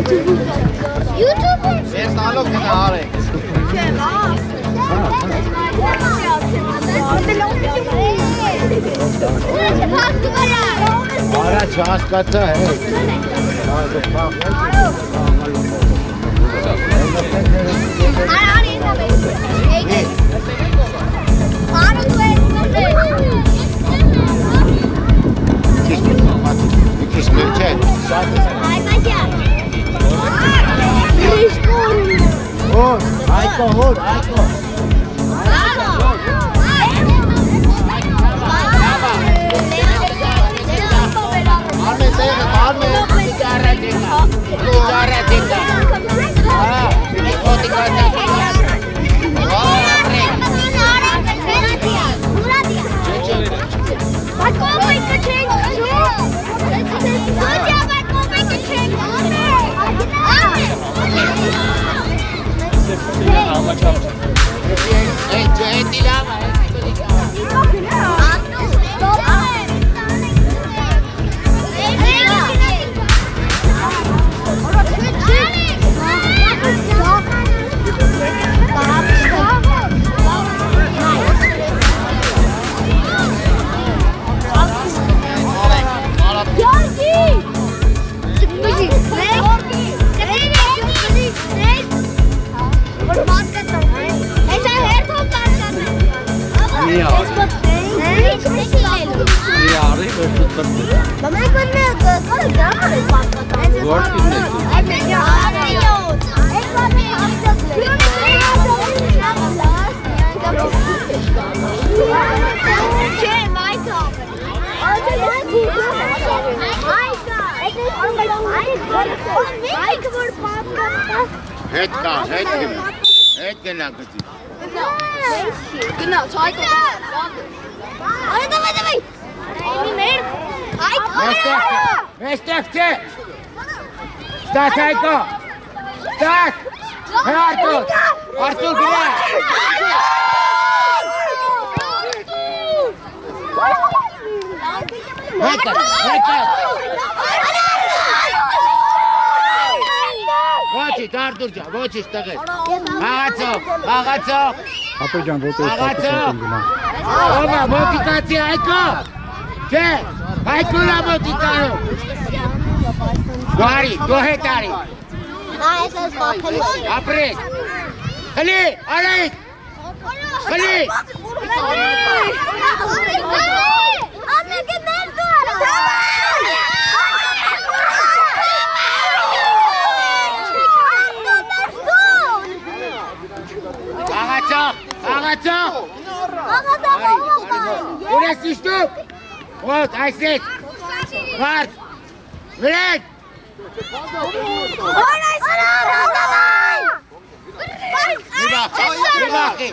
Ես տալով գնա արեք։ Արա չհասկացա հետ։ Այկո, հոր, այկո։ Արմեն տեղը, արմեն։ Հետ գնա գծի։ Գնա, չայկո։ Այո, դավայ։ Մեստեղ չէ։ Ստաս այկո։ Ստաս։ Արտուր գնա։ Հետը։ Ոչի, Արտուր ջան, ոչի ստեղեց։ Աղացո։ Ապե ջան, ոտը գնա։ Ովա, մոտիկացի այկո։ Չէ, այկոն է մոտիկարում։ Գարի, դու հետ արի։ Ապրեք։ Խլի, արեք։ Խլի։ Աղացո։ Ունես իշտուկ։ Ոտ, այսեք։ Վարդ։ Վրետ։ Իվախի։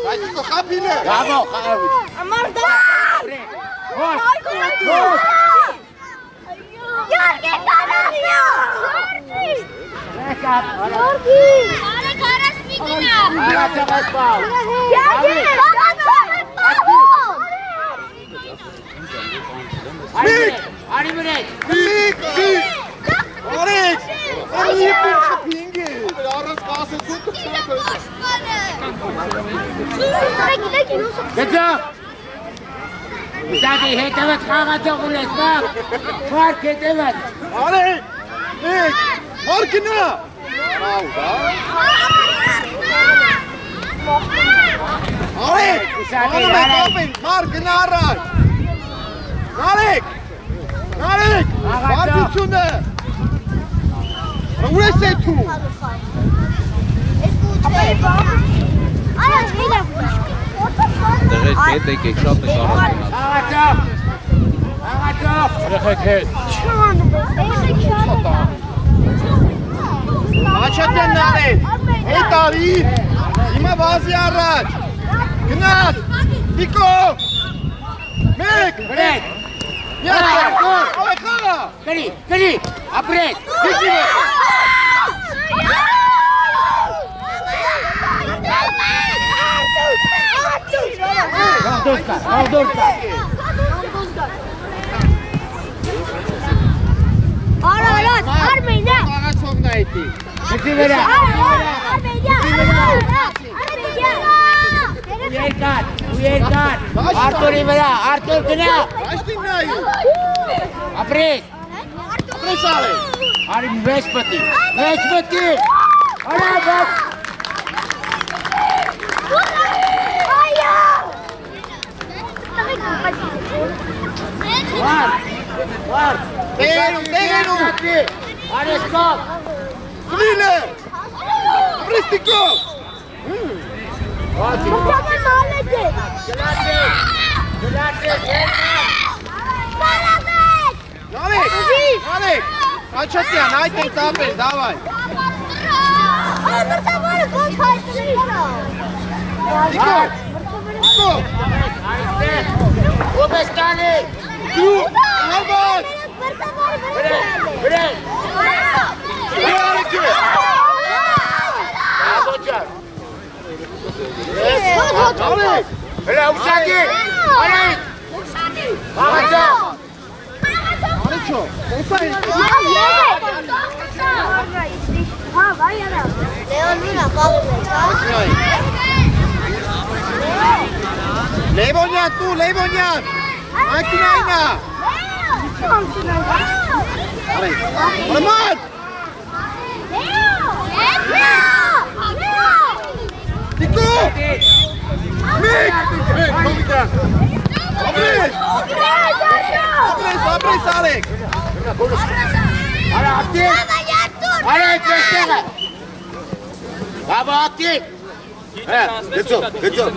Այդիկո խապին է։ Գավո, խաղավի։ Ամարդար։ Ոտ։ Γιώργη, καράβια! Γιώργη! Άρα κάρας μήκυνα! Άρα τσαβάς πάω! Γιώργη! Άρα τσαβάς πάω! Μίκ! Άρη μουρέτ! Μίκ! Άρεξ! Άρη ύπνη χαπίνγκη! Άρας κάσο τσούκο τσούκο! Գծա! Զադի հետևդ խաղացող ունես, բաղ, մարկ հետևդ։ Արեք, մեկ, մարկնա։ Արեք, անում եք ապեն, մարկնա առաջ։ Նարեք, մարդությունը։ Ուրես է թու։ Դեղետ հետ եկեք, շատ եք առանձնած։ Աղացող, Երեխեք հետ։ Աչատյան նարեք, հետ արի, հիմա վազի առաջ, գնաց, Նիկո, մեկ, վրետ, կրի, ապրեք, դիջի մեկ։ Ալդորկա։ Արարած, Արմենիա։ Աղացողն է այդի։ Գծի վրա։ Արմենիա։ Երկար։ Արտուրի վրա, Արտուր գնա։ Աշտին նայու։ Ապրես։ Ապրես արի։ Արի վեճ պտի։ Արա բաց։ Վար։ Տեղենում։ Արեսկով։ Կլինը։ Ապրեստիկով։ Նալեք, Աչատյան, այդ ենք տապել, դավայ։ Նիկո։ Ով ես տանի։ Դու, հալբան։ Վրեն։ Վրարիքի։ Աբոջար։ Նալեք։ Հլա ուշակի։ Արայք։ Աղաչա։ Արիչո, ոսա են։ Լևոնյան, դու, Լևոնյան։ Ակինայնա։ Արեք, արման։ Նիկո։ Մեկ։ Ապրես։ Ապրես, արեք։ Արա ակտիվ։ Արա այդ վեստեղը։ Բաբա ակտիվ։ Գծով։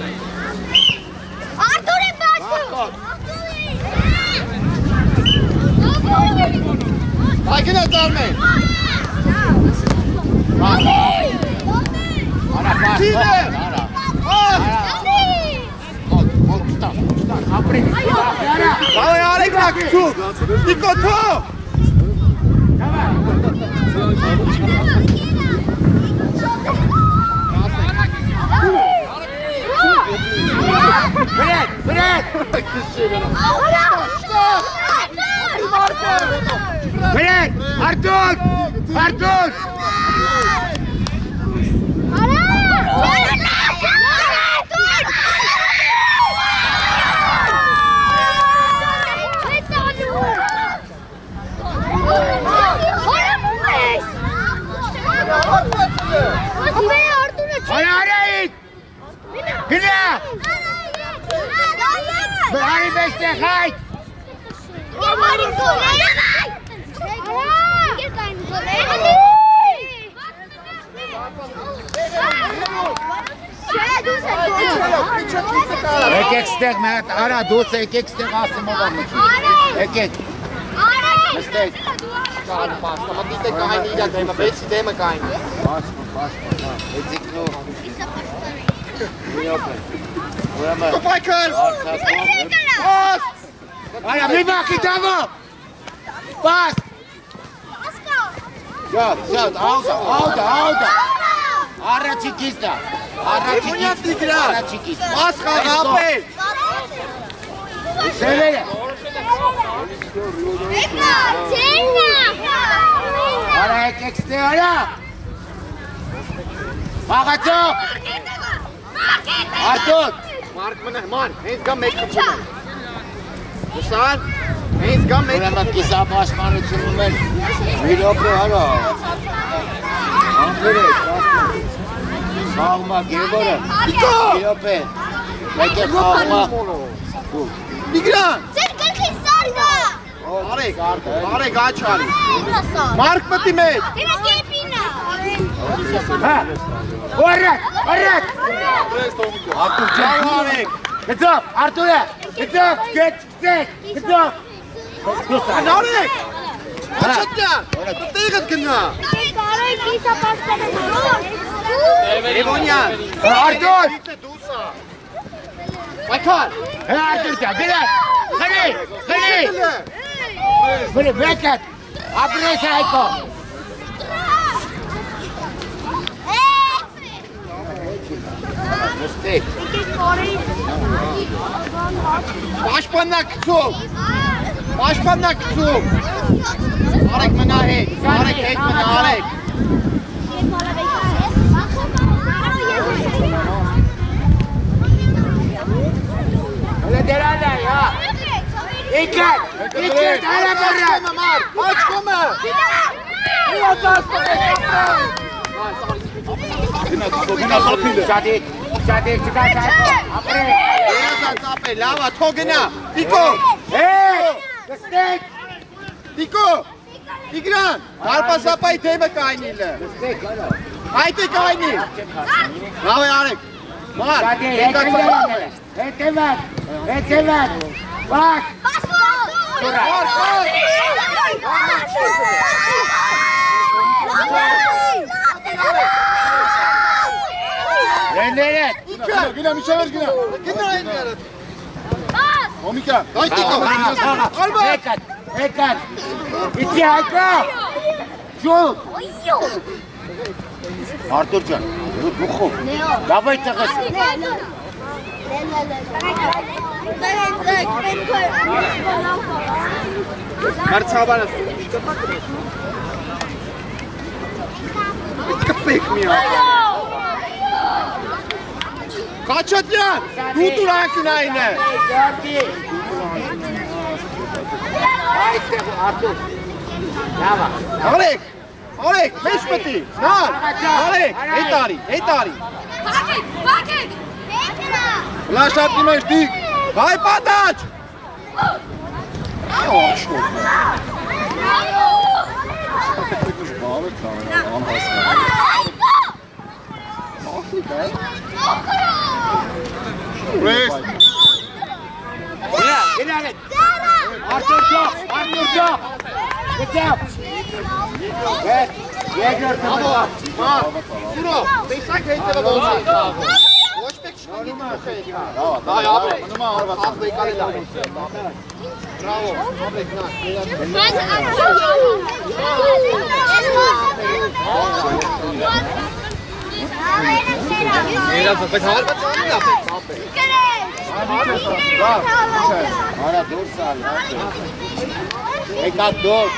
Արտուր է բացում։ Ակինա ծարմեն։ Արա բաց։ Տինը։ Ապրես։ Դավայ արեք ակցուկ։ Նիկո թո։ Վրեն։ Վրեն, Արտուր։ Արայիկ։ Գնա։ Արի վեստեղ հայք։ Եկեք ստեղ մետ, արա դուս եկեք ստեղ ասմով ամուք։ Եկեք։ Ստեղ։ Մտիտե կայնի իրա դեմը, բեցի դեմը կայնի։ Եծիկնու։ Կոպայքար։ Պաս։ Արա մի բախի դավո։ Պաս։ Շատ, աուտա։ Առաջիկիստա։ Առաջիկիստ։ Պաս խաղապել։ Սևերը։ Արա եկեք ստեղ արա։ Աղացող։ Արտուր։ Մարկ մնա, ման, հենց գամ մեկ խպում են։ Հուսան, հենց գամ մեկ Ուրեմն կիսապաշտպանությունում են մի րոպե արա։ Անքրեք, խաղումա Գևորը։ Նիկո։ Մի րոպե։ Եկեք խաղումա։ Միգրան։ Ձեր գլխի սարդա։ Արեք աչարի։ Մարկ մտի մեկ։ Դրա կեպինա։ Հա։ Օրակ։ Արտուր ջան Արեք։ Գծով, Արտուրը։ Գծով, գծեք, գծով։ Անարեք։ Աչատյան, տեղդ գնա։ Կարոյ կիսա պաստանը։ Լևոնյան։ Արտուր։ Դուսա։ Պայքար։ Արտուր ջան, գնա։ Խնի։ Վեկատ։ Ապրես այկո։ Նստեք։ Պաշտպաննա գցում։ Պաշտպաննա գցում։ Արեք մնա հետ, արեք հետ մնա, արեք։ Հələ դերան է, հա։ Եկət, արա բարը։ Աչկոմը։ Շատիկ, չկա ապրե։ Եզած ապե, լավա, թո գնա, տիկո։ Գստեք։ Տիկո, Տիգրան, դարպասապայի թեմը կայնիլը։ Այդ է կայնի։ Լավ է արեք։ Մար, հետևակ, վակ։ Rəndərət. Günə, Mişəvər günə. Günə rəndərət. Omika, daj Tiko. Alba. Ekat. İki Hayko. Şut. Arturcan. Muxum. Davay çıxız. Marçabana. Kapek mi ya? Kaçatyan. Tuturan günayını. Haydi Artur. Bravo. Alek. Alek, meşmeti. Nar. Alek, etari. Bakit. Laş atlı meştik. Hay pataç. Yavaş ol. Reis. Gel. Artur çok. Geçev. Evet. Ye gördüm. Bravo. Mar. Suro. Beysak heytele bolsa. Boş bek şunu. Daha ya abi. Az beykale la. Bravo. Abi knar. Ara dur sal. Ekat dur.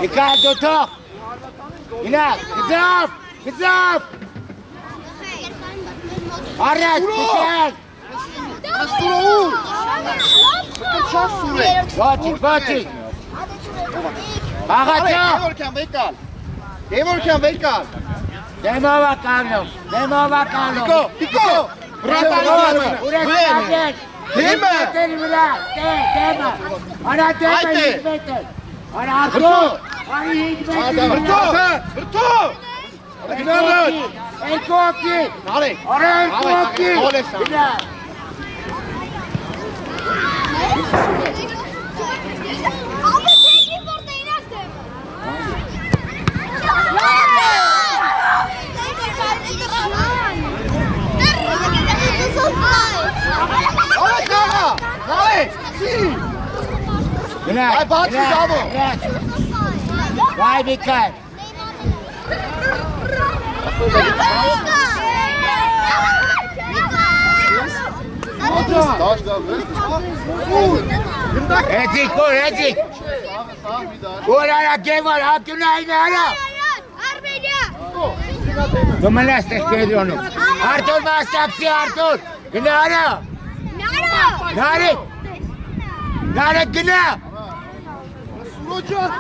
Ekat dur tok. İnak. Gizaf. Arat. Bıçak. Suro. Çok sure. Batik. Ağaca. Devorken Veykal. Demo bakalım. Tiko. Bırakın. Burası Deme. Deme. Ana deme Haydi. hizmetin. Ana Artur. Ana hizmetin. Brto. El koki. Alek. Ara el koki. Güzel. Ay bak bravo. Vay dikkat. Ezik. Ora gevar Abdülay ara. Domala stekelionu. Artur bastapsi Artur. Ginara. Nare gina. Roca.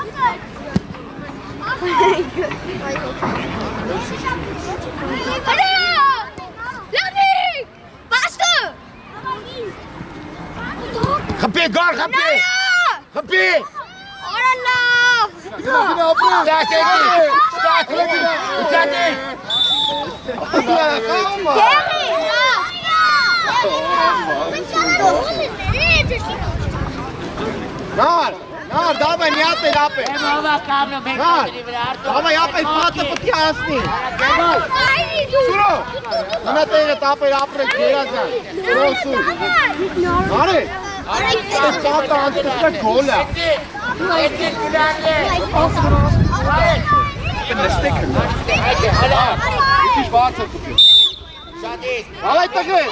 Kapı. Nar, давай, не апе. Давай, апе, пата пъти асни. Суро, на тега тапе апре гераза. Росу. Аре. Чата антиска гола. Ben de stekken. Ik is water. Давай տղեր։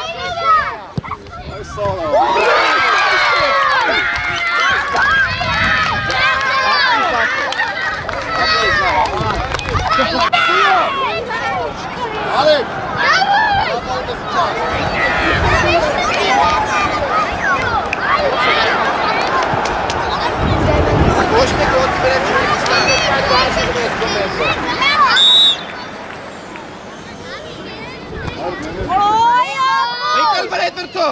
Արեք։ Ոչ մեկ ոտ բերեմ չունի ստանոց այդ բարձր մեստում եմ։ Ինքել բրետ վրդո։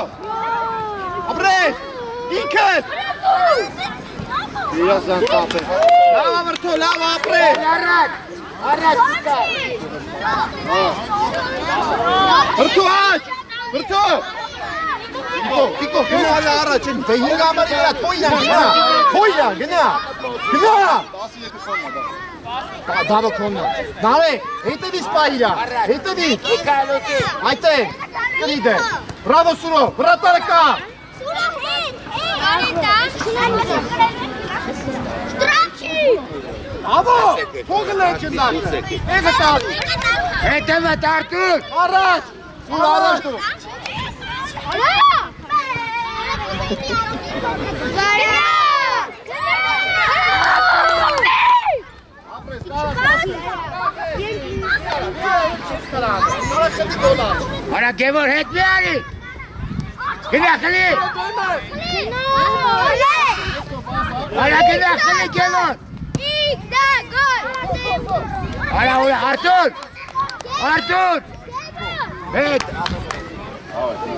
Ապրես, ինքել։ Իրազան տապ է։ Լավ վրդո, լավ ապրես։ Առաջ դիտա։ Վրդո աչ, վրդո։ Տիկո, գնա առաջ, վեհինգ ամարի վրա, թոյնա, գնա։ 12 ֆորմա դա։ Դավը կոննա։ Նարեկ, հետևից պա իրա, հետևից։ Միկայելոսի։ Այդտեղ, կրիդ է։ Բրավո Սուրո, վրատարը կա։ Ավո, փողն է չնդակը։ Էգը տալի։ Հետևը Արտուր։ Առաջ, Սուր առաջ դու։ Արա Գևոր հետ մի արի։ Գնա խլի։ Արա գնա խլի Գևոր։ Արա ուր Արտուր։ Հետ։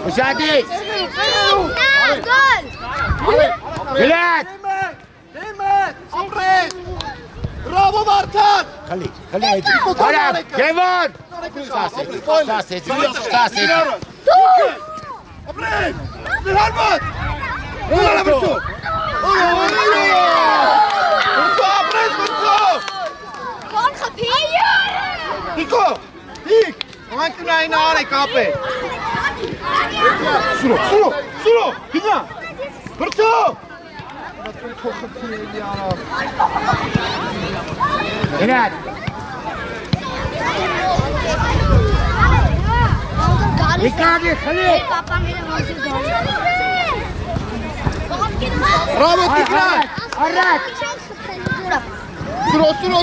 Ուշադի։ Գլատ։ Դեմետ, ապրես։ Բրավո Վարդան։ Խլի այդ։ Արա Գևոր։ Ստասեց։ Ապրես, նրարմատ։ Ուլարա վրդո։ Վրդո, ապրես, վրդո։ Տիկո, տիկ, անքնային արեք ապե։ Սուրո, գնա, վրդո։ Գնատ։ Իկագի խլի։ Բրավո Տիգրան։ Առաջ։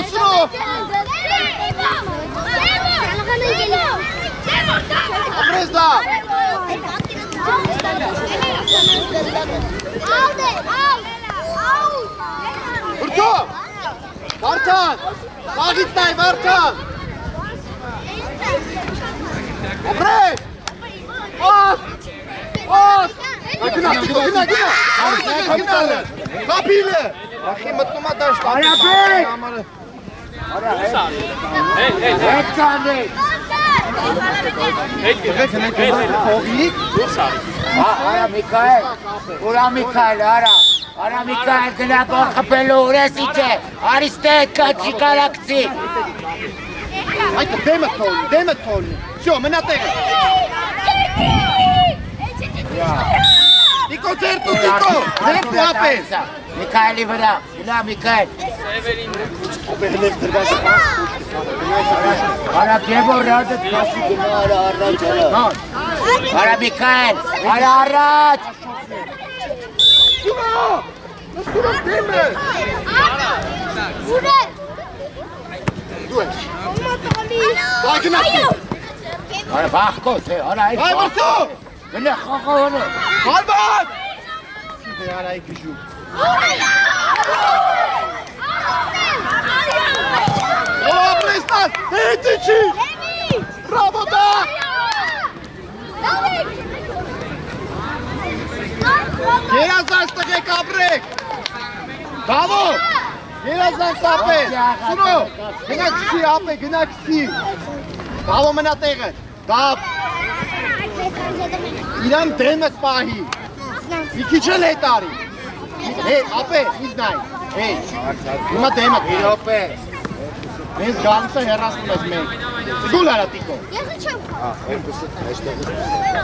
Սուրո։ Ապրես դա։ Վրդո, Վարդան, բաղից նայ Վարդան։ Ապրես, գնա, կապիլը, ախի մտնում է դաշտ, Արապեկ։ Հետ կանի։ Արա Միկայել, ուրա Միկայել, Արա Միկայել գնա բոր խպելու ուրես իջե, արիստե հետ կաչի կարակցի։ Այդը դեմը թոլնի, սյո, մնա տեղը։ Տիկո ձերտու ապես։ Միկայելի վրա, գնա Միկայել։ Արա Գևոր ռադը կաշի գնա արա առաջ արա։ Արա Միկայել, արա առաջ։ Սուրո դեմը։ Դու ես։ Արա բախկոս է, արա այդ Այ վրդո։ գնա խողողոնը։ Հալբատ։ Դե արայի գժու։ Ապրեստան, հետի չի։ Բրավո դա։ Երազանց տղեք ապրեք։ Բավո։ Երազանց ապեք։ Սուրո, գնակսի ապեք, գնակսի։ Բավո մնա տեղը։ Բավ։ Իրան դեմըս պահի։ Մի քիչ էլ հետ արի։ Ապե, ինձ նայ։ Հիմա դեմը իրոպե։ Մենք գանցը հեռացնում ես մենք։ Դու լարա Տիկո։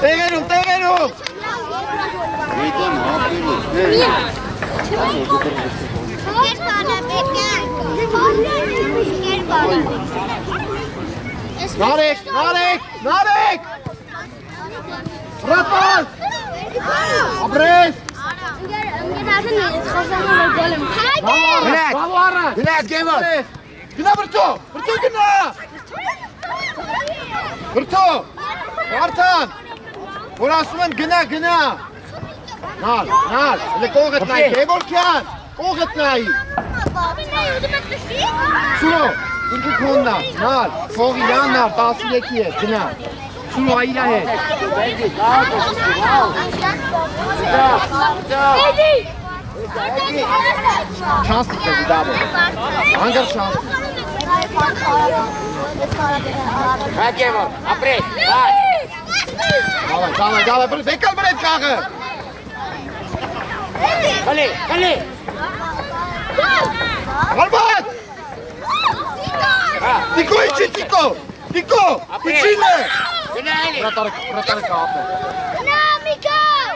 Տեղերում։ Իտեմ հապիրի։ Նարեք։ Ռապաս։ Ապրես։ Գնաց գևոր։ Գնա բրտո գնա։ Բրտո, Վարդան, որ ասում են գնա։ Նալ, լե կողդ նայ, Գևորքյան, կողդ նայ։ Սուրո, ինքը քոննա, նալ, փողի յաննար, 13-ի է, գնա։ Սուրո այրա հետ։ Չանս տիքեզի դաբը, անգար չանս։ Հա գևոր, ապրես, Դավայ, բեկալ բրետ կաղը։ Կլի։ Արբատ։ Տիկո իչի, Տիկո, իչին է։ Գնա էլի։ Ռատարը կապ է։ Գնա, Միկայ։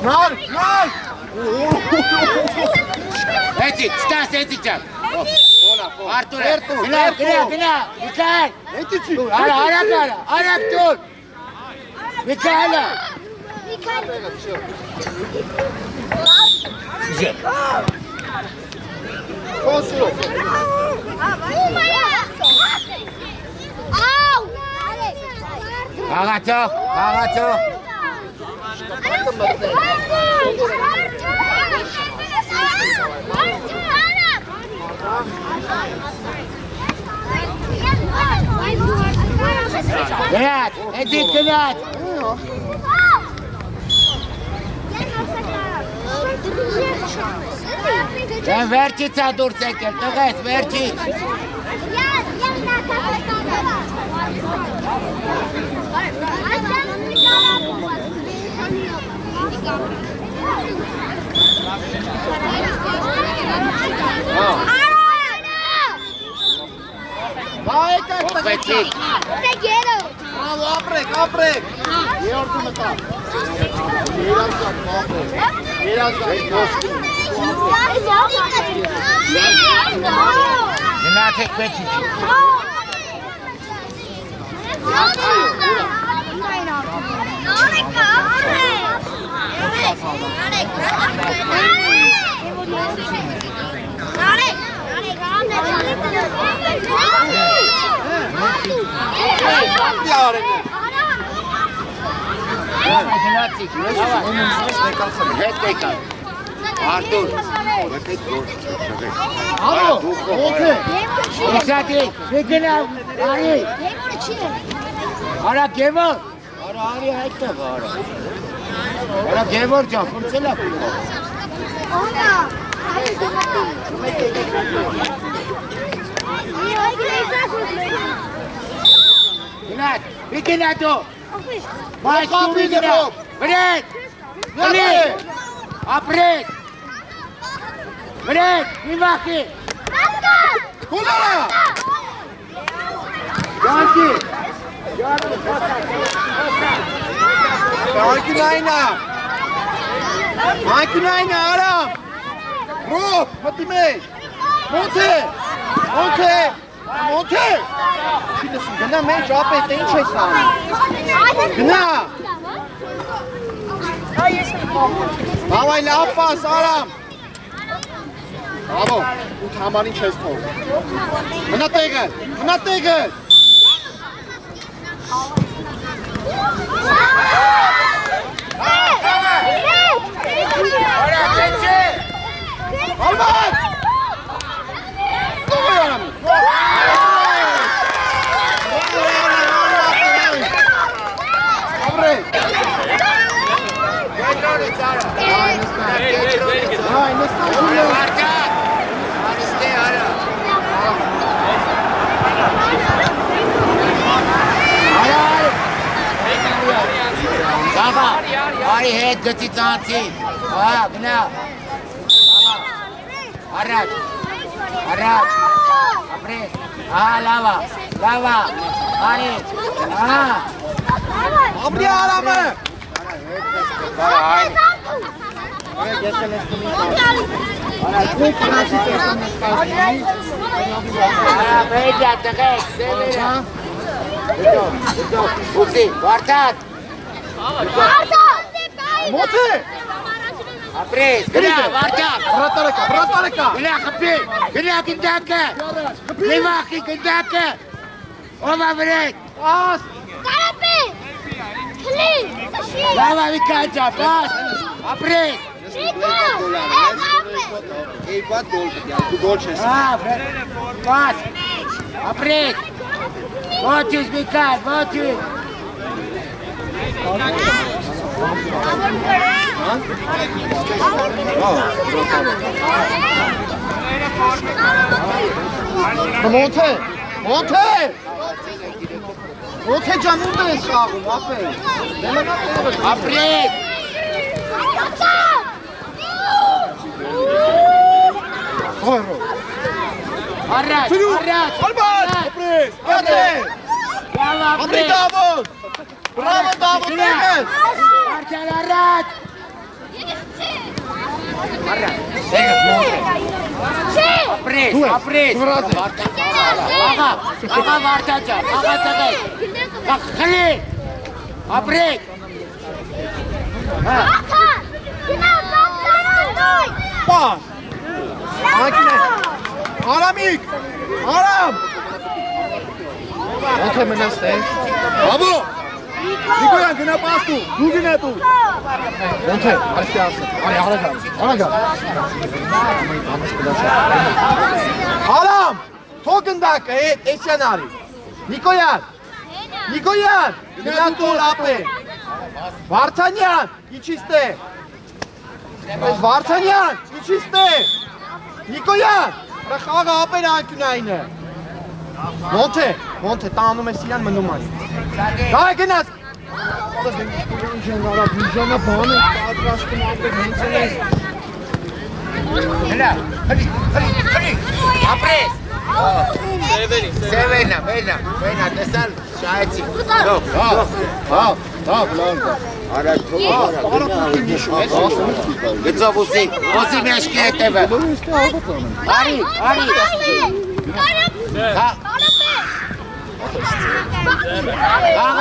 Նար։ Էցի, չտաս, էցի ճակ։ Արտուր է, գնա, Միկայել։ Էտի չի։ Արակ դուր։ Միկայելը։ Կոնսուլո։ Աղացո։ Գնաց, էցի գնաց։ Դեն վերջից է դուրս եկել, տղես, վերջից։ Ողեցիկ։ Ապրեք։ Երորդը մտա։ Գնացեք պետիչի։ Գնացիք, հետ եկան։ Արտուր, Ալո, օքե։ Իշատի, գնա, արի։ Արա գևոր։ Արի այդտեղ արա։ Արա գևոր ջան, փորձելա քույր։ Գնաց, գնա դու։ Բայց դու գնա։ Վրետ։ Ապրես։ Վրետ, իվախի։ Կուլարա։ Յանքի։ Անկյունայինա, արամ։ Ռոբ, մտի մեջ։ Մոնթե։ Չի լսում, գնա մեջ, ապետ, ինչ ես անում։ Գնա։ Բավայ լավ պաս, արամ։ Բավո, ութ համարին չես թող։ Մնա տեղը։ Alman! Ո՞վ է անում։ Ապրե։ Այ նստած ունեմ։ Վարդան, արիստե արա։ Սաղա, արի հետ գծի ծանցի, գնա, առաջ, ապրես, լավա, արի, Ամրի արամը։ Ես էլ ես կմին Բեջա, տղեք, սևերը, Ուզի, Վարդան։ Մոտ է։ Ապրես, գնա, Վարդան։ Բրատալեկա։ Գնա, խփի, գնա գնդակը։ Լիվախի գնդակը։ Ով ավրեք։ Աս։ Կարապի։ Քլին, տաշի։ Լավա վիկաճա, բաս։ Ապրես։ Շիկա։ Էյ, բատ գոլ չես։ Բաս։ Ապրես։ Ոչինչ Միկայել, ոչինչ։ Մոտ է ջան ուր ես խաղում, ապե։ Ապրես։ Առաջ, առաջ։ Ապրես, ատե։ Ապրի Դավոթ։ Բրավո Դավոթ եղել։ Վարդան առաջ։ Առաջ։ Ապրես, ապրես։ Աղա Վարդան ջան, աղա տղեկ։ Խլի։ Ապրեք։ Պաս։ Մակինե։ Արամիկ։ Արամ։ Ոնց է մնաց թե։ Բաբո։ Նիկոյան գնա պաստու, դու գնա դու։ Ոնց է, այստեղ ասա։ Արի արագ։ Արամ, թող գնդակը, էսյան արի։ Նիկոյան։ Գնա դու ապե։ Վարդանյան, իջիստե։ Վարդանյան, իջիստե։ Նիկոյան, խաղը ապեր անկյունային է։ Ոնց է, տանում ես իրան մնում այն։ Դա է գնաց։ Վիժանա բան է, պատրաստում ապեր հենց ես։ Հլա, խլի, ապրես։ Սևենա, տեսալ շայեցի։ Առաջ թող։ Գծով ուզի մեջքի հետևը։ Արի։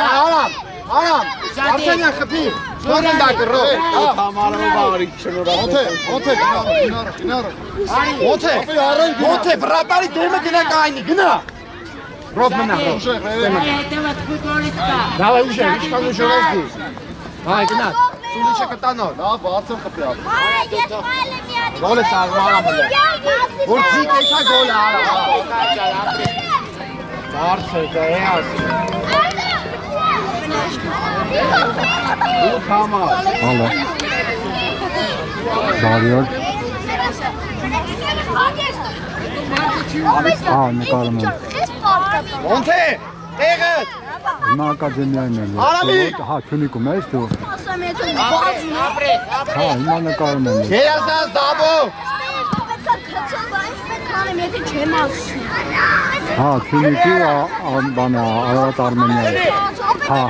Արամ, Վարդանյան խփի, թող գնդակը ռոբ։ Ոնց է, բրատալի դեմը գնա կայնի, գնա։ Ռոբ մնա, ռոբ։ Հետևը թքուտորից կա։ Դավայ ուժեր, ինչքան ուժեր ես դու։ Հայ, գնաց, սուլիչը կտանոր, լավ, բարձր խփի ապ։ Գոլ է սարում Արամը։ Որ ձիկ էքա գոլ է Արամ։ Բարձր, դա է ասի։ Ու կամար։ Հալա։ Բարյոր։ նկարում եմ։ Ոնց է, տեղըտ։ Հիմա ակադեմիային եմ։ Արամիկ։ Հա, Թյունիկում ես դու։ Ապրես։ Հիմա նկարում եմ։ Երազած Դավո։ Հա, Թյունիկի բանը Արարատ Արմենիայի։ Հա։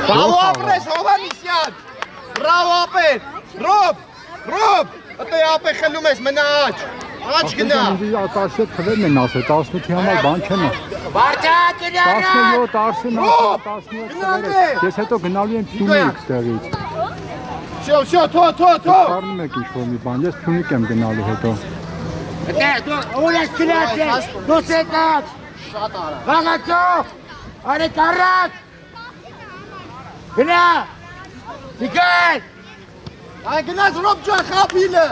Բրավո ապրես, Հովանիսյան։ Բրավո ապեր։ Ռոբ, ըտե ապե խլում ես, մնա աչ գնա։ 17 թվերն են ասել, 18-ի համար բան չեմ։ Վարդան գնա առաջ։ 17, Արսեն, ես հետո գնալու եմ Թյունիկ ստեղից։ Շո, թո։ Կարնում եք ինչ-որ մի բան, ես Թյունիկ եմ գնալու հետո։ Դու ուր ես գնացել, դու սետած։ Շատ արա։ Վաղացող, արեք առաջ։ Գնա։ Միկայել։ Այ գնաց Ռոբ ջան խափիլը։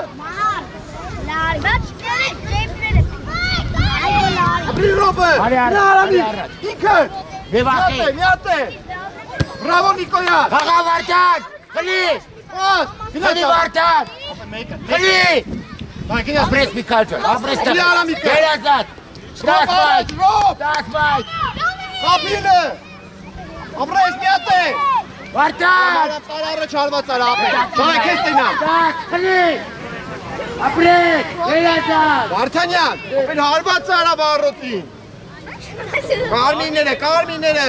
Ապրի Ռոբը։ Արամի։ Ինքը։ Միատե։ Բրավո Նիկոյան։ Խաղա Վարդան, խլի։ Պաս։ Խլի Վարդան։ Խլի։ Ապրես Միկայել ջան, ապրես տղա։ Երազատ։ 10 մայք։ 10 մայք։ Խափիլը։ Ապրես միատե։ Վարդան։ Տարարը չարված արա ապե։ Դայ քեզ տենա։ Խլի։ Ապրեք, երազատ։ Վարդանյան, ապեն հարված արա վարոտին։ Կարմինները։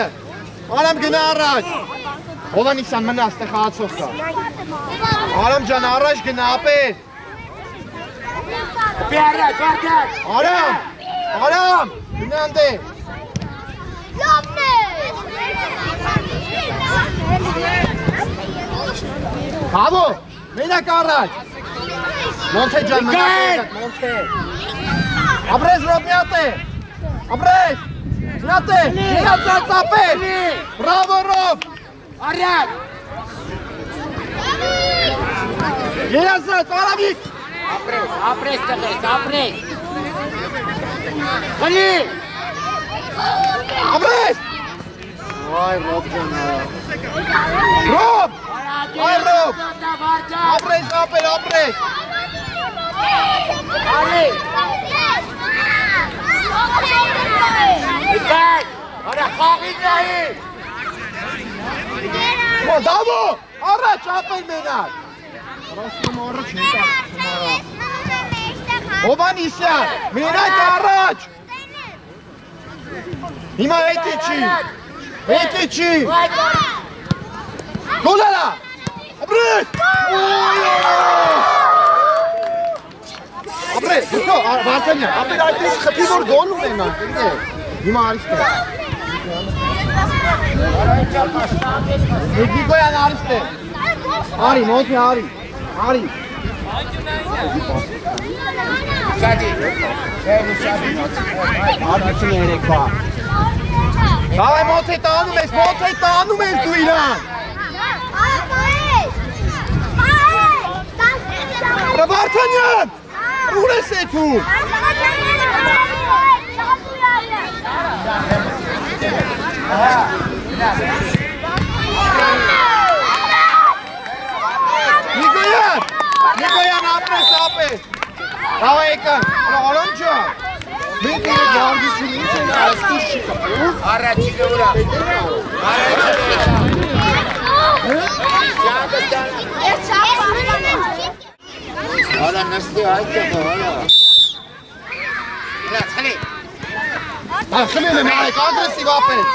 Արամ գնա առաջ։ Հովանիսյան մնա, ստեղ խաղացող կա։ Արամ ջան, առաջ գնա ապե։ Պի առաջ, Վարդան։ Արամ, Արամ, գնանդ է։ Լավն է։ Հավո, մենակ առաջ։ Մոնթե ջան, մենակ, Մոնթե։ Ապրես Ռոբ միատ է։ Ապրես։ Միատ է։ Միացած ապել։ Բրավո Ռոբ։ Արյակ։ Երազած, Արամիկ։ Ապրես տղես, ապրես։ Խնի։ Ապրես։ Այ Ռոբ ջան։ Ռոբ։ Այ Ռոբ։ Ապրես, ապել, ապրես։ Արի։ Իքայ, արա խաղին նայի։ Դավո, առաջ ապել մենակ։ Հովանիսյան, մենակ առաջ։ Հիմա հետի չի։ Գոլարա, ապրես։ Ապրես, դուքո, Վարդանյան, ապեր այդպես խպի որ գոլ ունենան, հիմա արիստ է։ Նիկոյան արիստ է։ Արի, մոնքի արի, արի։ Շադի, Արդություն երեկվա։ Դավայ մոնթե տանում ես դու իրան։ Վարդանյան, ուր ես էթում։ Նիկոյան ապրես ապես։ Դավայ եկան, արամ ջան։ Մենք իրեք վարգություն ինչ են այստուր չի կպում։ առաջինը ուրա։ Արա նստի այդտեղը, արա։ Իլաց, խլի։ Խլիլ եմ այք, ագրեսիվ ապես։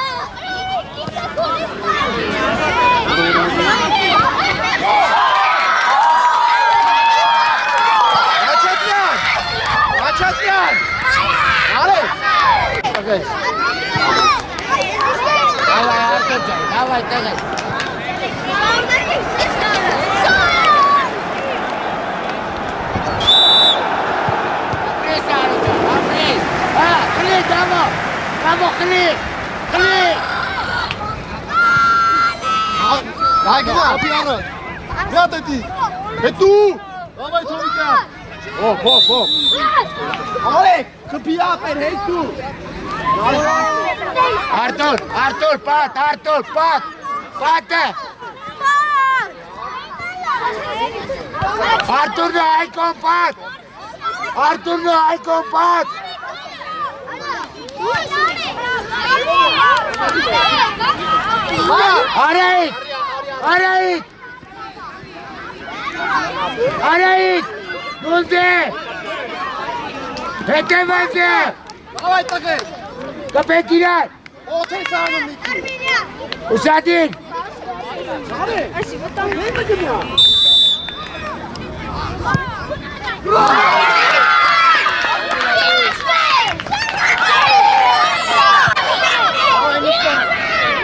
Աչատյան, արես, ագես։ Դավայ արտոտ ջան, դավայ տեղես։ Ապրես արի ջան, ապրես։ Խլի, դավո, խլի։ Դայ գնա, ապի առը։ Միատ էտի, հետու, դավայ թորիկյան։ Ով։ Արեք, խպի ապեր, հետու։ Արտուր, պատ։ Պատը։ Արտուրն է այկոն պատ։ Արայիք, նունդե, հետևանք է, Դավայ տղեր, կպեք իրար, օթ ես անում միկի։ ուսադին,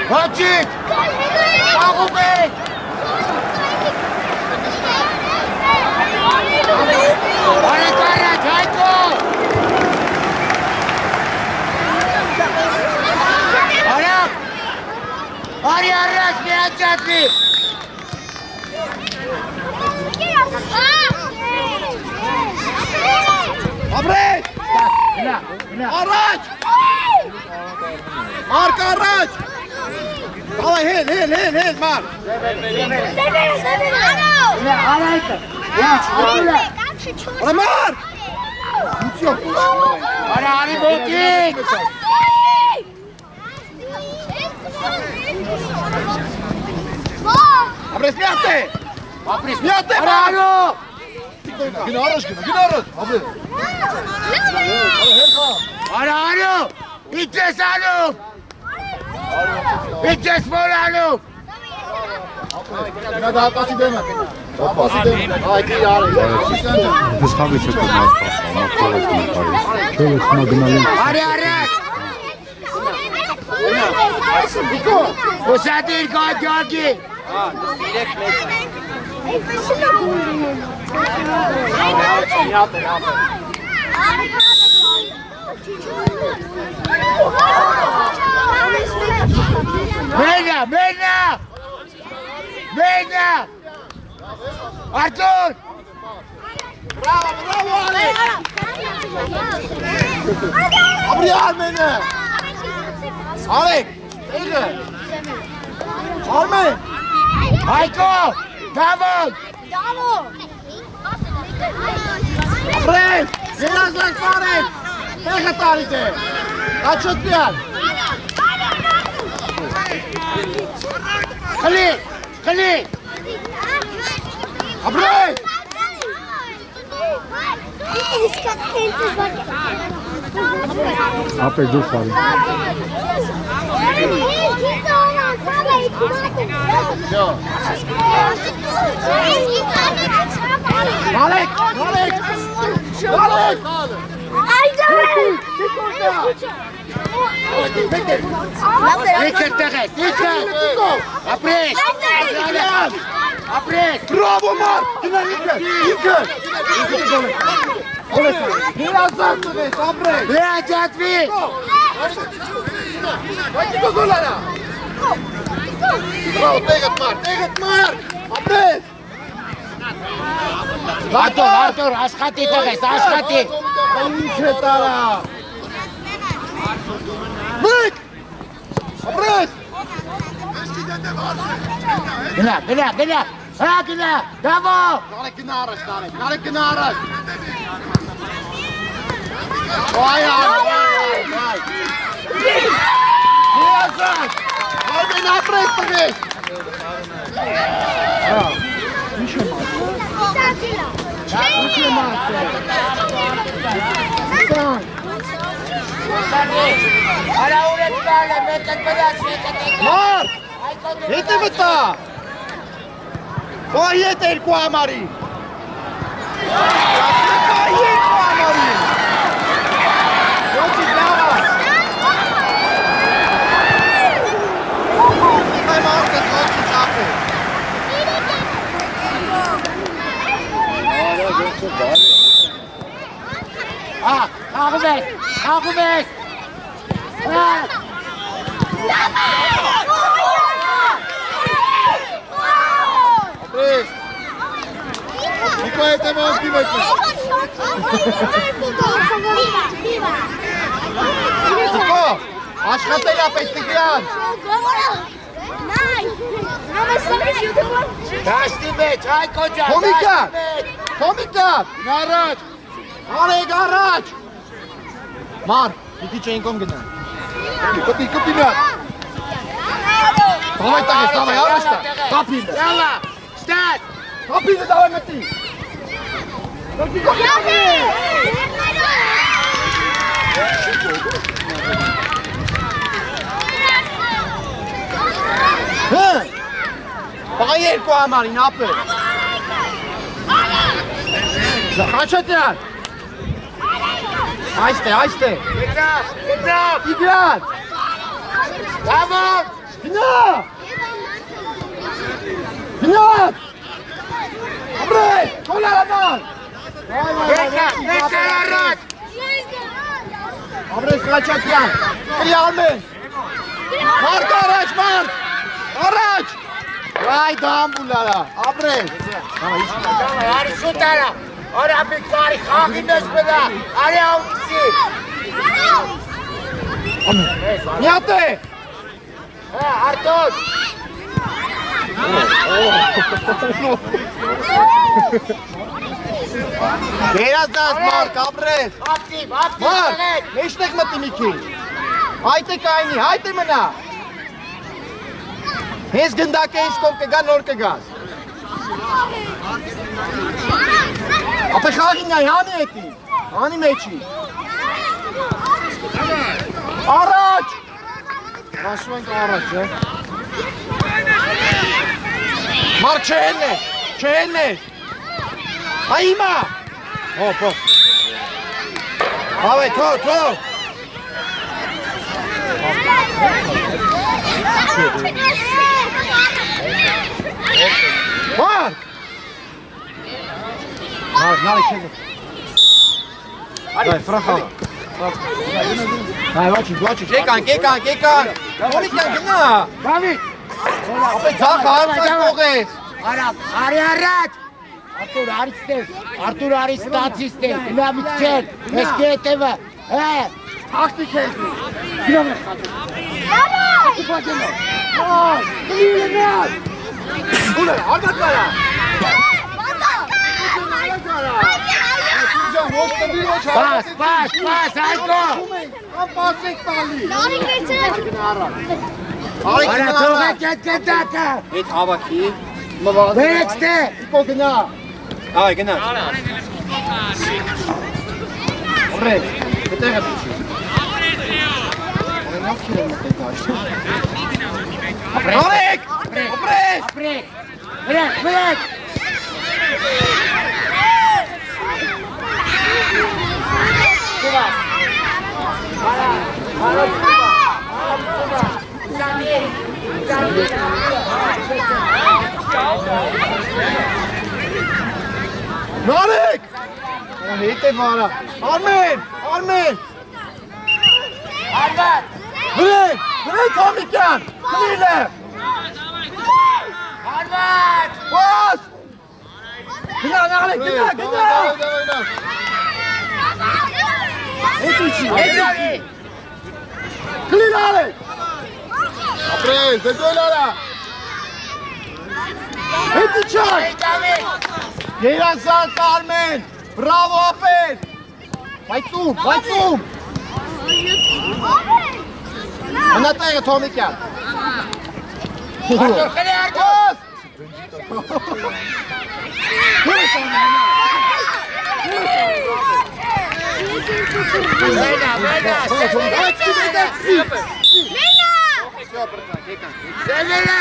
հոչիկ, աղում եք, արեք առաջ, հայկո, արի առաջ մի անջատվի, Ապրես, առաջ, մարկ առաջ, Դավայ հել, մարկ, արայկը, արա մարկ, արա արի մոտիկ, ապրես միատ է, Միատ է բարո, գնա առաջ, ապրես, արո, ինչ ես անում, ինչ ես որ անում, գնա դա հապասի դեմը, այդի արի, Ես խաղի չկում այս պահը, Չէ, ես հիմա գնալու եմ։ Արի արեք։ Ուսատիր գագագի։ Մենա, մենա։ Մենա։ Արտուր։ Bravo, bravo Alex. Abrial mene. Alex, ege. Armen. Hayko, Davut. Abres, Yerazak Faret. Ege tarite. Kaçot bir. Khalid, Khalid. Abres. Ապե դուրս արի։ Alex, Alex. Alex. Իքր տեղես, իքր։ Ապրես, ապրես։ Bravo Mark. Iker. Yerazak tüges, Abres. Լեաջատվի։ Haydi golara. Bravo, teget Mark. Abres. Արտուր, աշխատի տեղես, աշխատի։ Ինչ է տարա։ Մեկ։ Abres. Գնա, հա գնա, դավո։ Նարեկ գնարաշ։ Vay. Yerazak. Haydi Abres tüges. Արա ուրեք կալը, մեկըտ բլաս, մեկըտ եկա։ Mark. Եթե վտա։ Vay yeter kuamari. Աղում ես։ Abres. Niko ete mazgi bekle. Niko. Աշխատել ապեստիկյան։ Դաշտի մեջ, Հայկո ջան, Թոմիկա։ Առաջ։ Արեգ առաջ։ Մար, մի քիչ էին կողմ գնա։ Կպի նա։ Давай так, давай, առաջ տա։ Կապին։ Յալա, ստատ։ Կապին давай մտի։ Հը։ Բաղա երկու համարին ապը։ Խաչատյան։ Այստե։ Գնա։ Իգրան։ Դավոտ։ Գնա։ Abres, կոլարաման։ Եկա առաջ։ Abres Խաչատյան։ Կրիալմեն։ Մարկ առաջ, Մարկ։ Առաջ։ Վայ դամբուլարա, Abres։ Արի շուտ արա։ Արա բիկարի խաղի մեջ բնա։ Արի աուքսի։ Միատ է։ Արտոտ։ Երազած Մարկ, Abres։ Ակտիվ Մարկ, եղեք։ մեջտեք մտի մի քիչ։ Հայտ է կայնի, հայտ է մնա։ Հենց գնդակ է իսկով կգա, նոր կգաս։ Ապե խաղին այ, հանի էտի, հանի մեջի։ Առաջ։ Հաշվում ենք առաջ, է։ Մարկ չհելներ։ Այ հիմա։ Հոպ։ Հավե, թող։ Վար։ Նարի քեզ։ Այ ֆրախա։ Այ ոչի։ Եկան։ Օլիկան գնա։ Դավիթ։ Ապե ցախ հարցակ կողես։ Արի առաջ։ Արտուր արի ստացիստեր, գնա միջեր, հեսկի հետևը, Աղտիկ ես։ գնամ ես Պաս, այգո։ Պասեք տալի։ Արա թողեք այդ կետակը։ Հետ հավաքի։ Վերեք ստե։ Իկո գնա։ Այ գնա։ Օրե, հետևը պիչի։ Ապրեք։ Վերեք։ Նարեկ։ Հետև արա։ Արմեն։ Վրեք, Թոմիկյան, խլիլ է։ Արվատ։ Պաս։ Գնա, Նարեկ, գնա։ Հետիչի։ Խլիլ արեք։ Ապրես, դեգոյլ արա։ Հետիչան։ Երազանք Արմեն, բրավո ապեր։ Բայցում։ Հնատայը Թոմիկյան։ Արտուր խլի Արտուր։ Սևելը։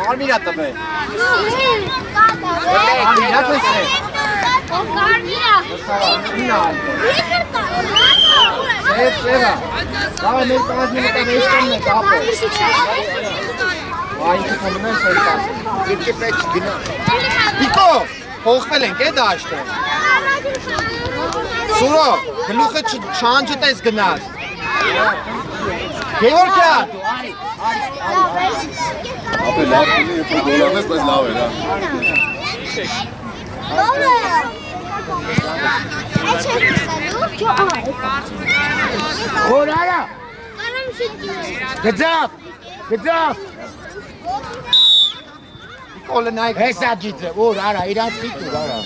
Արմիրա տվե։ Սևա։ Դավայ մեր կազմին հետը վեստանն է կապը։ Այնքը կամնեն սերտաս։ Իկի պեչ գնա։ Իկո, հողվել ենք է դաշտը։ Սուրո, գլուխը չանջտ ես գնաս։ Գևորգյան։ Ապե լավ կինի, եթե գոլանես, բայց լավ էր, Որ արա։ Գծավ։ Իկոլը նայք։ Հեսա գիծը, որ արա, իրանց պիտուր արա։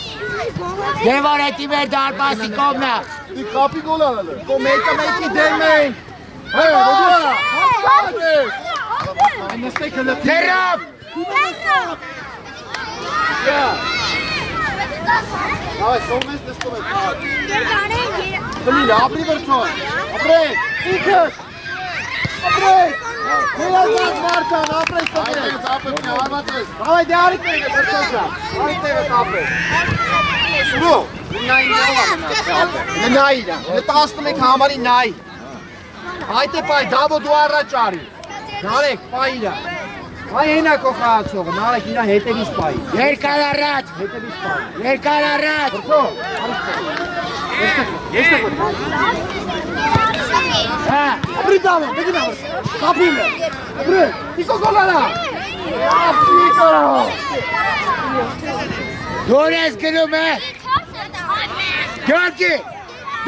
Գևոր էտի մեր դարպասի կոմնա։ Դի կապի գոլ արել է։ Կո մեկի դեմ ենք։ Հե, որդիա։ Նստեք հլը։ Ձերով։ Այ, սոմես նստում եք։ Խլիլ, ապրի վրցոն։ Ապրեք, ինքըտ։ Ապրեք։ Երազանք մարդան, ապրեք սոմես։ Ապրեք, հարվածես։ Հավայ դե արիք նեգը, վրցոսա։ Արիք նեգը կապեք։ Սուրո, նային նյով ամենացը։ Նայիրա, 11 համարի նայի։ Այդ է պայ, դավո դու առաջ արի։ Նարեք, պայ իրա։ Այ հենա կոխացողը, նարեք իրա հետևից պայի։ Երկար առաջ։ Հետևից պայի։ Երկար առաջ։ Վրցո, եստեք որ։ Հա։ Ապրի դավը, դեգին ավր, կապիլ է։ Ապրի, իկո գոլարա։ Ապրիկո։ Դուր ես գնում է։ Գյորգի,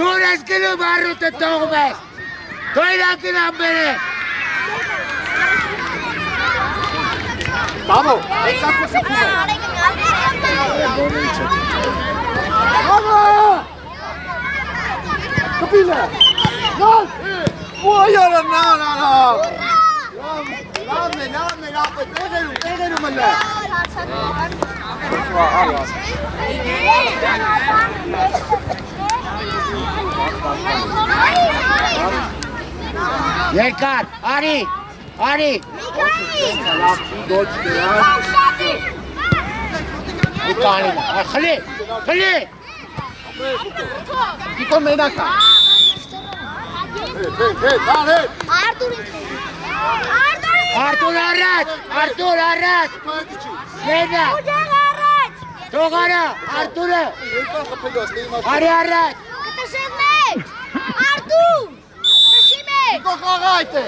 դուր ես գնում առուտը տողում ես։ Դու իրան գնամ բերը։ Բավո, եկակ կսիքում է։ Բավո։ Կպիլ է։ Նալ։ Ոյ արա, նալ։ Լավն է, ապը, տեղերում է լը։ Երկար, արի։ Խլի։ Նիկո մենակ է։ Արտուր առաջ, Արտուր առաջ։ Մենա։ Թող արա, Արտուրը։ Արի առաջ։ Կտշեք մեկ։ Արտուր։ Տշի մեկ։ Նիկո խաղա այդ է։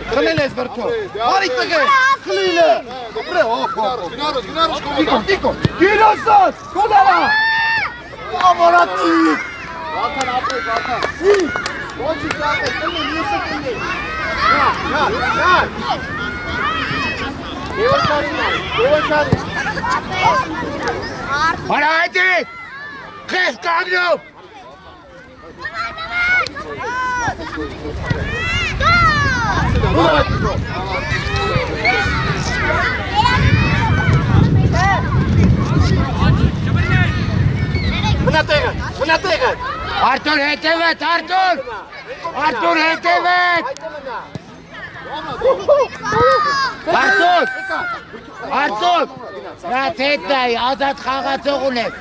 Խլել ես վրդով։ Արի տղե։ Խլիլ է։ Ապրե, հոպ։ Նիկո։ Գիրոսոս, կոդալա։ Ամորատիկ։ Վարդան ապրես, վարդան։ Ոչի սատը, կլի, եսը կլի։ Նա։ Եվրկարին։ Արա այդի, կես կանգնում։ Մնատեղը։ Արտուր հետևետ, Արտուր հետևետ։ Արտուր, նա թետ նայի, ազատ խաղացող ունեք։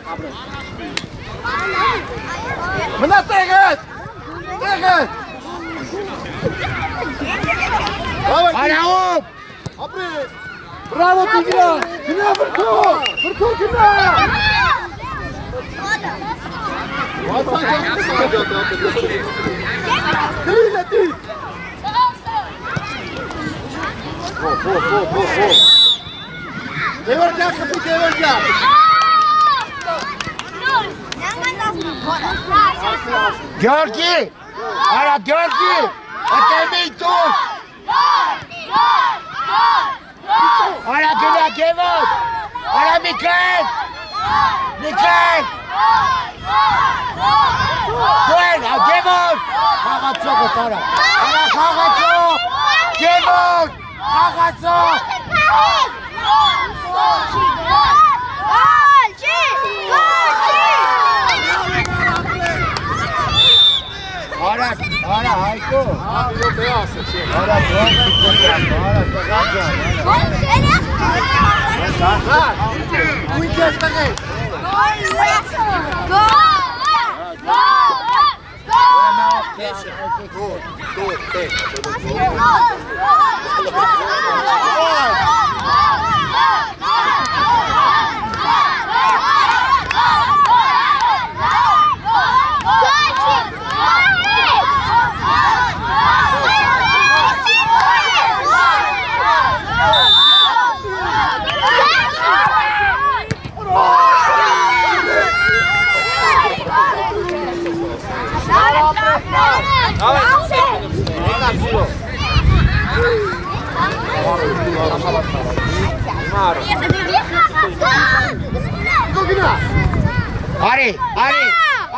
Մնատեղը։ Արաում։ Ապրես։ Բրավո Տիգրա։ Գնա վրդով գնա։ Դևորքյան խփի դևորքյան։ Գյորգի, արա Գյորգի, ատեմի տուր։ Արա գնա Գևոտ, արա Միքայել։ Գույն, Գևոտ, խաղացողը տարա, արա խաղացող, Գևոտ, խաղացող։ Արա Հայկո, արա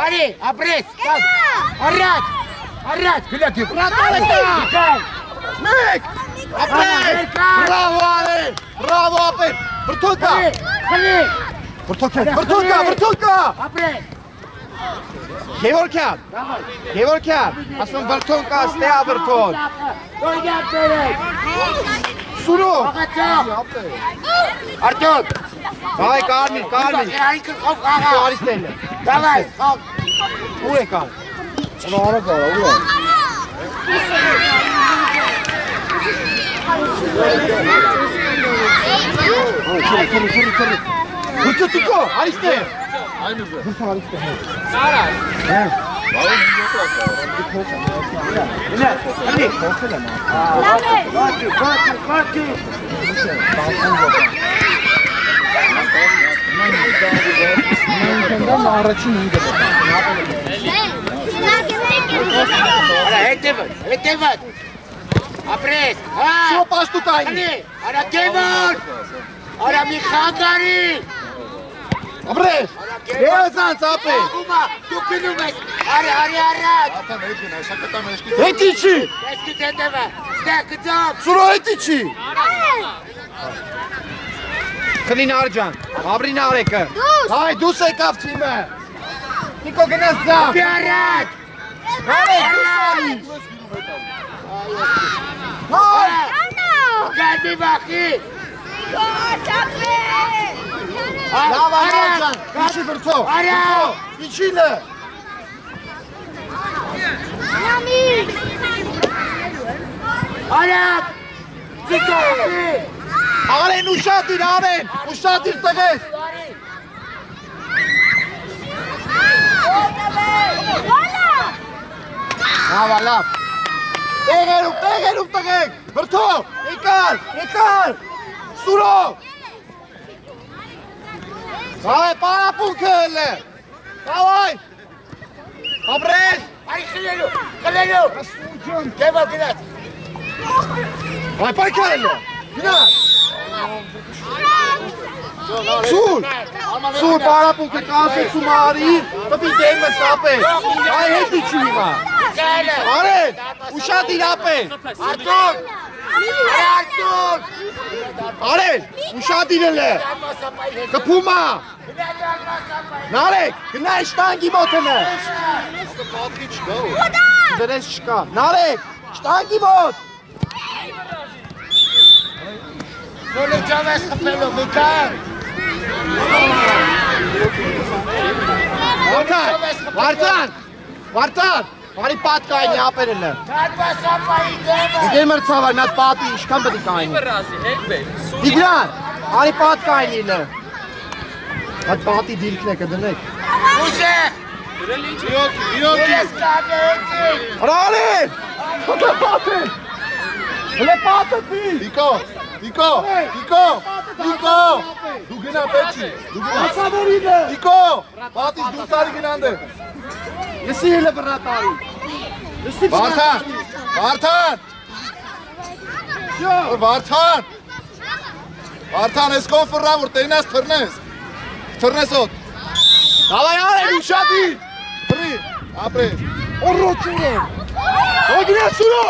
Արի, ապրես, առաջ, գնա դիվ, Մեկ, ապրես, բրավո արի, բրավո ապեր, վրդոկա, վրդոկա, ապրես, Գևորքյան, ասում վրդոն կա, ստեա վրդոն, դոյգյան բերեք, սուրո, Արտուր, հայ կարմին, այնքը խով խաղա, արիստելը, դավայ, խով, ուր է կան, ունա արա կարա, ուր է, Վրդո տիկո, արիստել, վրդո արիստել, հետևդ, ապրես, Սոպ աստուտային, արա Գևորգ, արա Միխանգարի, ապրես, եզանց ապե, դու գնում ես, արի առաջ, հետի չի, եսկիտ հետևը, ստեղ գծով, սուրո հետի չի, խլին արջան, ապրին արեկը, հայ դուս եկավ թիմը, Նիկո գնաս ձավ, ապի առաջ, Գարդի վախի, լավ առաջան, Ինչի վրթով։ Արա։ Ինչին է։ Արա։ Ձիկոյի։ Արեն ուշադիր, Արեն, ուշադիր տղես։ Լավ, լավ։ Տեղերում տղեք, վրթով, եկար, սուրով։ Դավայ, պարապունքը հելը, դավայ, ապրես։ Արի խլելու, կեվա գնաց։ Այ պայքար հելը, գնաց։ Սուր, պարապունքը կասեցում արիր, տվի դեմը սապեր, այ հետի չի հիմա։ Արեն, ուշադիր ապեր։ Արտուր։ Արեն, ուշադիր հելը, կպումա։ Նարեկ, գնա շտանգի մոտենը։ Դրես չկա, նարեկ, շտանգի մոտ։ Նոլը ջավ ես խպելով, Միկայել։ Վարդան, բարի պատ կայնի ապերելը։ Կատվասապայի դեմը։ Դեմր ծավար, նատ պատի, իշքան բդի կայնի։ Դիգրան, բարի պատ կայնիլը։ Այդ պատի դիրքն է կդնեք։ Ուժեղ։ Իրոքի։ Հրալին, հլե պատը պի։ Դիկո, դու գնա պեչի, Դիկո, պատիս դու տարի գնանդը։ Եսի հելը վրա տարի։ Վարդան, ես կոնֆրրա, որ տենաս թրնես ոտ։ Դավայ արեն ուշադիր, թրի, ապրես, օրոչին է, հոգրես սուրո,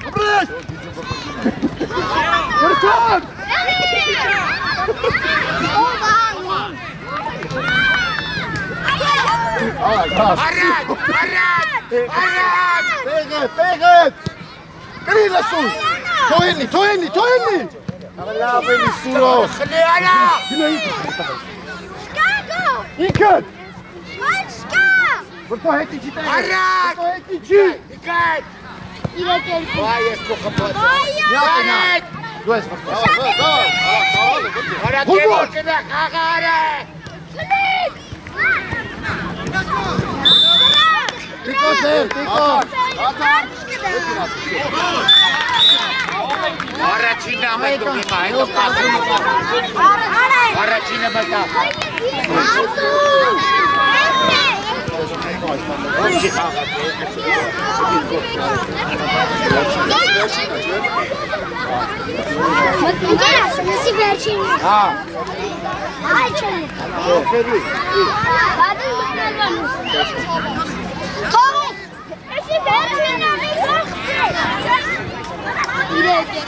ապրես, վրդան, Պեղետ, կրի լսուն, թոյենլի, լավ էլի սուրով, Խլի արա։ ինքըտ, Շկա։ վրդո հետի չի տեղը, Արակ։ վրդո հետի չի, Միկայել։ Վայ ես կողպոց։ միատ դու ես վրդո, Արա կևոր կնա խաղարը։ տիկո ձեր, տիկո, Առաջինը մտում հիմա, հետո կասում։ Առաջինը մտա։ Ոնչի խաղա։ Մտնես, նսի վերջին։ հա, Այ չեմ։ ֆերի, Բադին մտնելվանուս։ Խաղ, էսի վերջին ամիս իրեք է։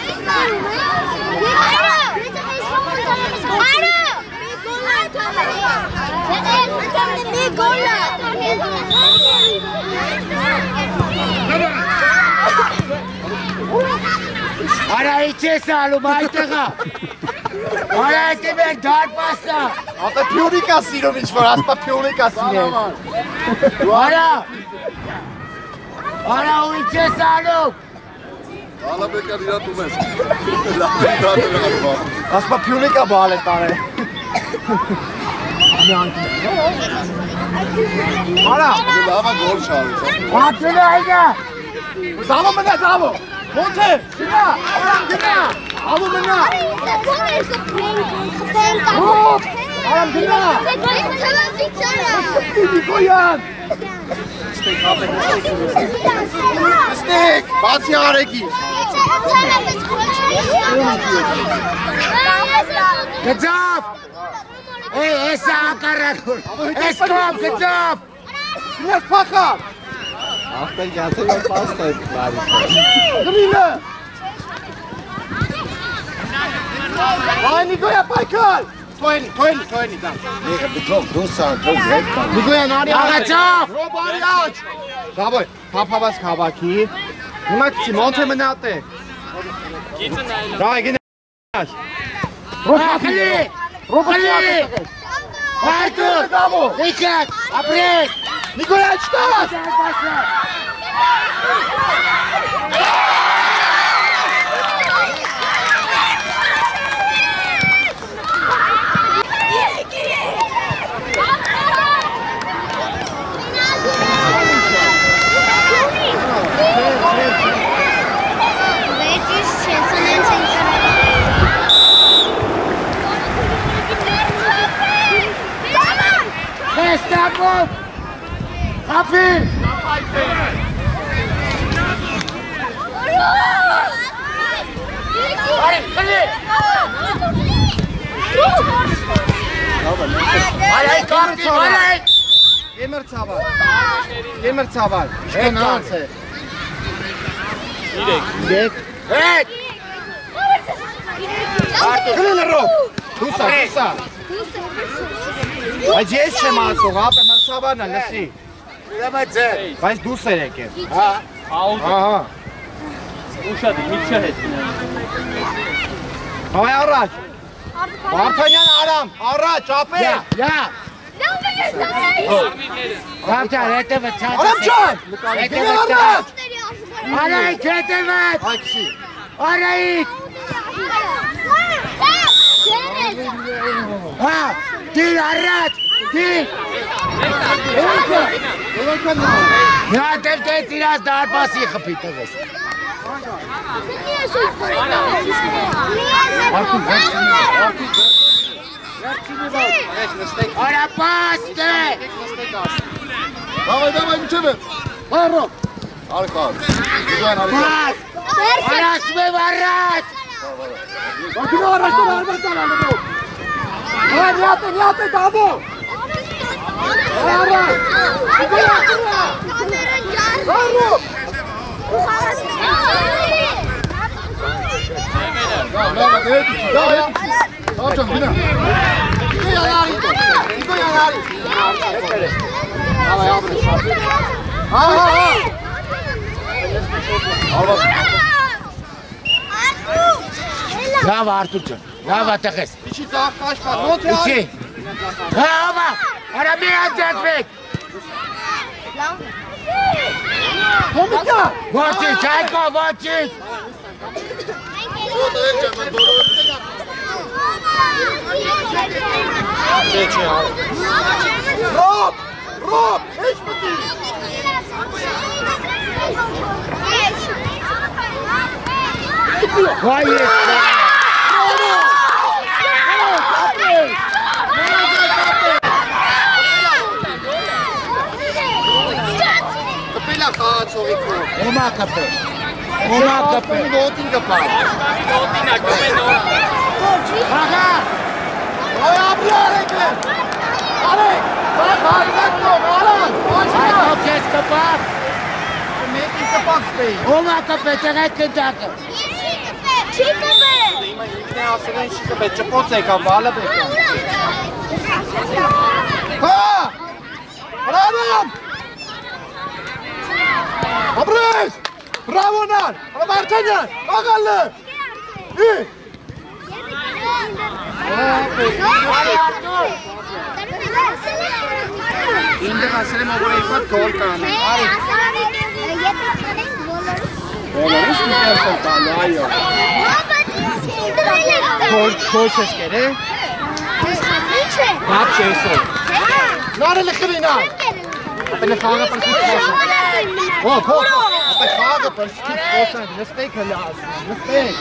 Արա իչես ալում այդտեղա։ Արա այդի մեր դարպասնա։ ապե պյունիկա սիրում ինչ-որ, ասպա պյունիկա սիրեմ, Արա ու իչես ալում։ Ալա բեկար իրատում ես։ Լավեն դատը լավա։ ասպա պյունիկա բալ է տարե, արա, Լավա գոլ շարից։ Բացել այգա։ դավո մնա, դավո, ոնց է, գնա, ալու մնա, արամ գնա, Նիկոյան, ստեք, բացի արեկի, Գծով։ Էսա ակարակուր։ Ես կոմ գծով։ նես պախար, Ախպեր գացել որ պաստ է բարի։ գնինը, այ Նիկոյա պայքար, թոյնի, դա, Նիկոյան արի Աղաչով։ Ռոբարի աչ, դավոյ, պապավաս կավակի, հիմա կչի, մոնց է մնատ է, դավայ գնաս, Խլի։ Ռոբարի աչ է տղես, Արտուր, Նիկատ, ապրես։ Նիկոլա չտաս։ Ստակով, խապիր։ Արի, խլի։ Արայ, կապտի, արայ։ Եմր ծավալ, շկնանց է։ Իրեք։ Հետ։ Կրել է ռոբ, դուսա։ Բայց ես չեմ ասող, ապ է մրցավարն է, լսի։ Ուրեմացեր։ Բայց դուս էր եկել։ Հա։ Ահա։ Ուշադի, միչա հետ։ Հայ առաջ։ Վարդանյան Արամ, առաջ, ապե։ Յա։ Վարդան, հետևը չած։ Արամ ճան։ Հետևը չած։ Արայք, հետևը։ Այքսի։ Արայք։ Հա, դիր առաջ, դիր։ Նա դեպտեց իրաց դարպասի խպի տվես։ Արա պաստ է։ Davay, միջև է։ Հորո։ Արկա, դուգան արի։ Պաստ։ Արասում եմ առաջ։ Ակինո առաջ տան արմատան անելով։ Հայ, միատ է, դավո։ Առաջ։ Արո։ Davay, gina։ Լավ Արտուր ջան, լավ ատեղես։ Իչի ծաղ կաշկատ, ոնց է Իչի։ Հա, ովա, արա մի անջատվեք։ Հոմիկա։ Ոչինչ, Հայկո, ոչինչ։ Ռոբ, հեչ մտի։ Վայ ես։ Կպելա խաղացողի քո։ Ոմա կպե։ Ոմա կպե։ Ոտին կպա։ Աղա։ Այ ապրար եկը։ Արեք, հարցակնով, արան, Հայկո կես կպավ։ մեկին կպակ սպեի։ Ոմա կպե, տղեք կնդակը։ Չի կպե։ Հիմա ինքն է ասել են չի կպե, ճպոց եկա, բալը բեկա։ Հա, հրանում։ Ապրես, բրավոնար, Վարդանյան, աղալը, Ինձ ասել եմ որ եկվատ գոլ կանեմ, արի։ Բոլորս մի կերսել տալու, այո։ Քոչ ես կեր է։ Բապ չեսել։ Նարել է խրինա։ Ապել է խաղը պրսկիտ խոսան։ Հոպ, ապել խաղը պրսկիտ խոսան, նստեք հլը ասում, նստեք։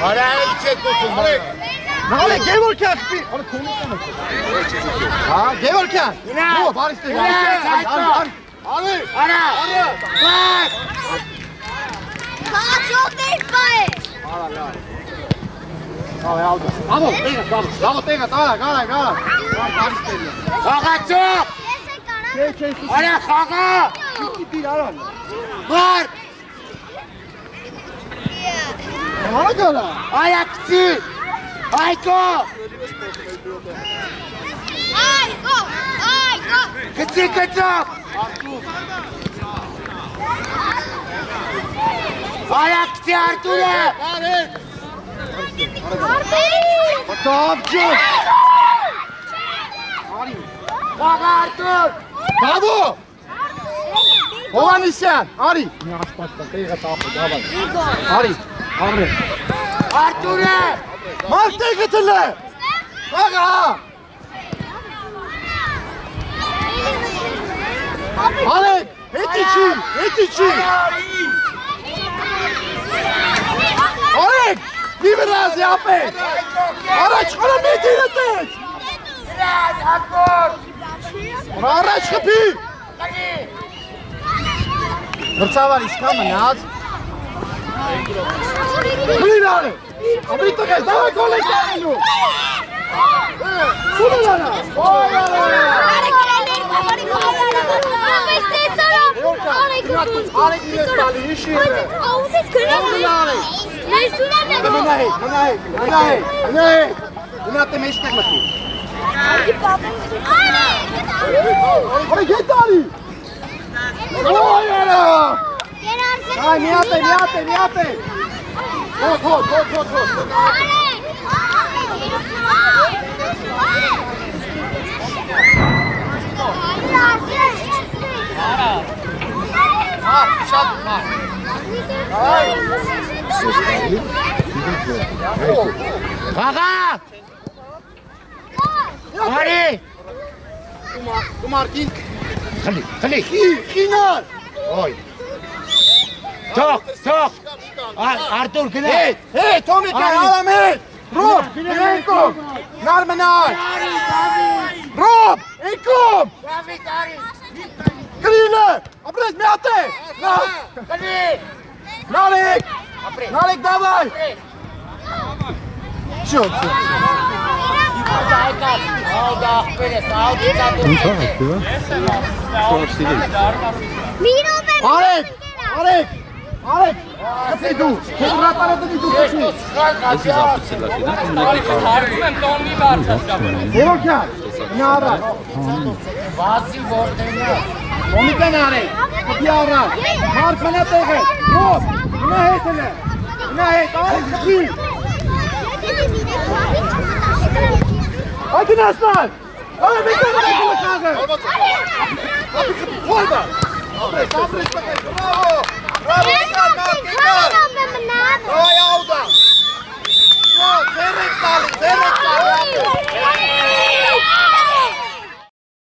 Արա ինչ եք ուտում։ Նալե Գևորքյան խպի։ Հա, Գևորքյան։ Նո, բարիստե։ Արի։ Արա։ Բաց։ Խաղացողներ պայ։ Լավո տեղը, տարակ, բարիստե։ Խաղացող։ Արա խաղա։ Դիր արան։ Բար։ Հարագալա։ Այակցի։ Հայկո։ Կծի կծող։ Այակցի Արտուրը։ Դավջը։ Արի։ Խաղա Արտուր։ Բավո։ Հովանեսյան, արի։ Մի աշխպաշտա, տեղը տապը, դավայ։ Արի, արի։ Արտուր է։ Մարդե գտել է։ Խաղա։ Արեք, հետի չի։ Արեք, մի վրազի ապեր։ Առաջ խորը մետին է տեց։ Գրազ, Արտուր։ Առաջ խպի։ Մրցավար իշկա մնաց։ Բլին արը։ Ամրի տղես, դավայ կոլեկ տանելու։ Սունը լանա։ Արեք իրես տալի, իշի է։ Մնահետ։ Մնատը մեջտեղ մտի։ Արեք հետ արի։ Ոյ արա։ Այ միատ է։ Հոտ։ Խաղա։ Արի։ Կումարկին։ Խլի։ Խինար։ Ոյ։ Թող։ Արտուր գնա։ Հետ, Թոմիկ է, արամ հետ։ Ռոբ, ենքում։ Նար մնար։ Ռոբ, ենքում։ Դավիթ արի։ Կրինը, ապրես միատ է։ Խլի։ Նարեք, դավայ։ Շոտ։ Ալդա ախպերես, ալդիցա դուրս Արեք, կպի դու, կետրատարետը դու կշի։ Եվոքյան, մի առակ։ Վասի որտենա։ Ոմիկան արեք, կպի առակ, մարդ մնա տեղը, ռոբ, մնա արեք կպի։ Այդ նասնալ, այ մեկը կողը։ Հորբա, ապրես տղես, Bravo, Այ աուդա։ Ձերեք տալի,